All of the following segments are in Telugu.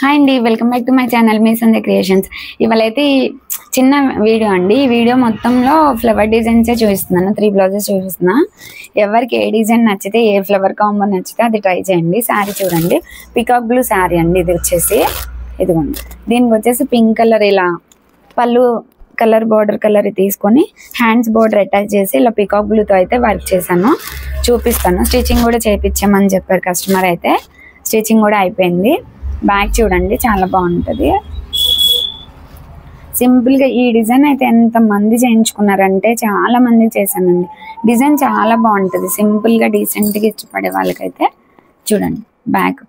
హాయ్ అండి, welcome back to my channel మీ సంధ్య క్రియేషన్స్. ఇవాళైతే చిన్న వీడియో అండి. ఈ వీడియో మొత్తంలో ఫ్లవర్ డిజైన్సే చూపిస్తున్నాను. 3 బ్లౌజెస్ చూపిస్తున్నా. ఎవరికి ఏ డిజైన్ నచ్చితే, ఏ ఫ్లవర్ కాంబో నచ్చితే అది ట్రై చేయండి. శారీ చూడండి, పికాక్ బ్లూ శారీ అండి. ఇది వచ్చేసి ఇదిగోండి. దీనికి వచ్చేసి పింక్ కలర్ ఇలా పళ్ళు కలర్ బార్డర్ కలర్ తీసుకొని హ్యాండ్స్ బార్డర్ అటాచ్ చేసి ఇలా పికాక్ బ్లూతో అయితే వర్క్ చేశాను. చూపిస్తాను. స్టిచ్చింగ్ కూడా చేయించామని చెప్పారు కస్టమర్. అయితే స్టిచ్చింగ్ కూడా అయిపోయింది. బ్యాక్ చూడండి, చాలా బాగుంటుంది. సింపుల్గా ఈ డిజైన్ అయితే ఎంతమంది చేయించుకున్నారంటే చాలా మంది చేశానండి. డిజైన్ చాలా బాగుంటుంది. సింపుల్గా డీసెంట్గా ఇష్టపడే వాళ్ళకైతే చూడండి. బ్యాక్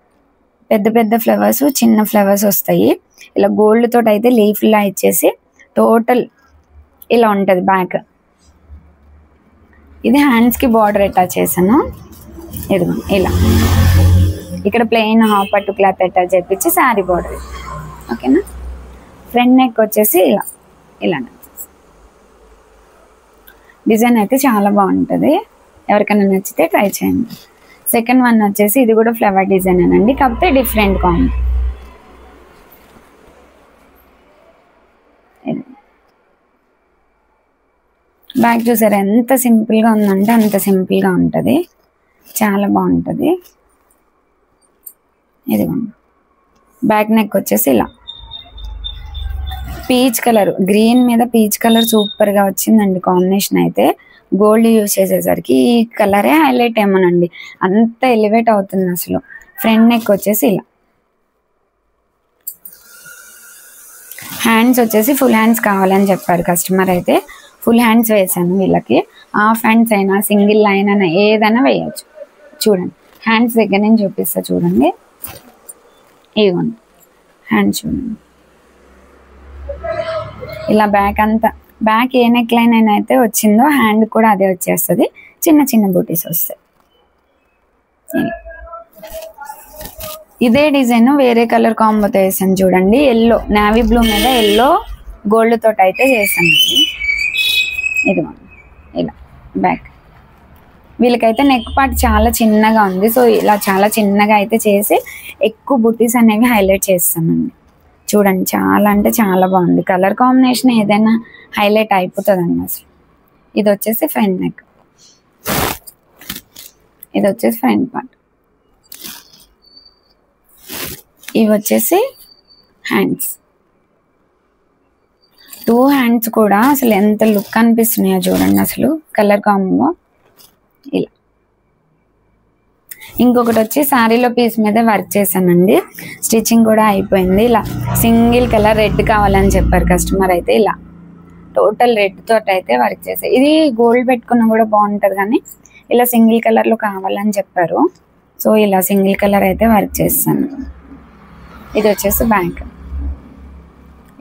పెద్ద పెద్ద ఫ్లవర్స్, చిన్న ఫ్లవర్స్ వస్తాయి. ఇలా గోల్డ్ తోటి అయితే లీఫ్లా ఇచ్చేసి టోటల్ ఇలా ఉంటుంది బ్యాక్. ఇది హ్యాండ్స్కి బార్డర్ అటాచ్ చేశాను. ఇదిగో ఇలా ఇక్కడ ప్లెయిన్ హాఫ్ పట్టు క్లాత్ అటాచ్ చేయించి శారీ బార్డర్. ఓకేనా. ఫ్రంట్ నెక్ వచ్చేసి ఇలా ఇలా డిజైన్ అయితే చాలా బాగుంటుంది. ఎవరికైనా నచ్చితే ట్రై చేయండి. సెకండ్ వన్ వచ్చేసి ఇది కూడా ఫ్లవర్ డిజైన్ అనండి, కాకపోతే డిఫరెంట్ కాంబో. బ్యాక్ చూసారా ఎంత సింపుల్గా ఉందంటే అంత సింపుల్గా ఉంటుంది. చాలా బాగుంటుంది. ఇదిగోండి. బ్యాక్ నెక్ వచ్చేసి ఇలా పీచ్ కలర్, గ్రీన్ మీద పీచ్ కలర్ సూపర్గా వచ్చిందండి. కాంబినేషన్ అయితే గోల్డ్ యూజ్ చేసేసరికి ఈ కలరే హైలైట్ ఏమోనండి, అంత ఎలివేట్ అవుతుంది అసలు. ఫ్రంట్ నెక్ వచ్చేసి ఇలా. హ్యాండ్స్ వచ్చేసి ఫుల్ హ్యాండ్స్ కావాలని చెప్పారు కస్టమర్. అయితే ఫుల్ హ్యాండ్స్ వేసాను వీళ్ళకి. హాఫ్ హ్యాండ్స్ అయినా సింగిల్ లైన్ అయినా ఏదైనా వేయచ్చు. చూడండి హ్యాండ్స్ దగ్గర నేను చూపిస్తా చూడండి. ఇదిగోండి హ్యాండ్స్ చూడండి. ఇలా బ్యాక్ అంతా, బ్యాక్ ఏ నెక్ లైన్ అయినా అయితే వచ్చిందో హ్యాండ్ కూడా అదే వచ్చేస్తుంది. చిన్న చిన్న బూటీస్ వస్తాయి. ఇదే డిజైన్ వేరే కలర్ కాంబోతో వేసాను చూడండి. ఎల్లో నేవీ బ్లూ మీద ఎల్లో గోల్డ్ తోటి అయితే చేశానండి. ఇదిగోండి ఇలా బ్యాక్. వీళ్ళకైతే నెక్ పార్ట్ చాలా చిన్నగా ఉంది, సో ఇలా చాలా చిన్నగా అయితే చేసి ఎక్కువ బుట్టీస్ అనేవి హైలైట్ చేస్తానండి. చూడండి చాలా అంటే చాలా బాగుంది. కలర్ కాంబినేషన్ ఏదైనా హైలైట్ అయిపోతుందండి అసలు. ఇది వచ్చేసి ఫ్రంట్ నెక్, ఇది వచ్చేసి ఫ్రంట్ పార్ట్, ఇవి వచ్చేసి హ్యాండ్స్. 2 హ్యాండ్స్ కూడా అసలు ఎంత లుక్ అనిపిస్తున్నాయో చూడండి అసలు. కలర్ కాంబో ఇలా. ఇంకొకటి వచ్చి శారీలో పీస్ మీద వర్క్ చేశానండి. స్టిచ్చింగ్ కూడా అయిపోయింది. ఇలా సింగిల్ కలర్ రెడ్ కావాలని చెప్పారు కస్టమర్. అయితే ఇలా టోటల్ రెడ్ తోటి అయితే వర్క్ చేశారు. ఇది గోల్డ్ పెట్టుకున్నా కూడా బాగుంటుంది, కానీ ఇలా సింగిల్ కలర్లో కావాలని చెప్పారు. సో ఇలా సింగిల్ కలర్ అయితే వర్క్ చేస్తాను. ఇది వచ్చేసి బ్యాక్.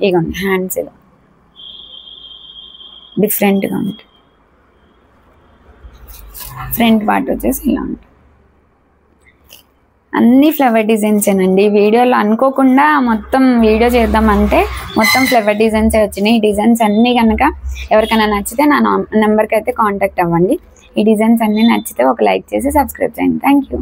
ఇగోండి హ్యాండ్స్ ఇలా డిఫరెంట్గా ఉంటుంది. ఫ్రంట్ పార్ట్ వచ్చేసి ఇలా ఉంటుంది. అన్ని ఫ్లవర్ డిజైన్స్ ఏనండి. వీడియోలో అనుకోకుండా మొత్తం వీడియో చేద్దామంటే మొత్తం ఫ్లవర్ డిజైన్సే వచ్చినాయి. ఈ డిజైన్స్ అన్నీ కనుక ఎవరికైనా నచ్చితే నా నెంబర్కి అయితే కాంటాక్ట్ అవ్వండి. ఈ డిజైన్స్ అన్నీ నచ్చితే ఒక లైక్ చేసి సబ్స్క్రైబ్ చేయండి. Thank you.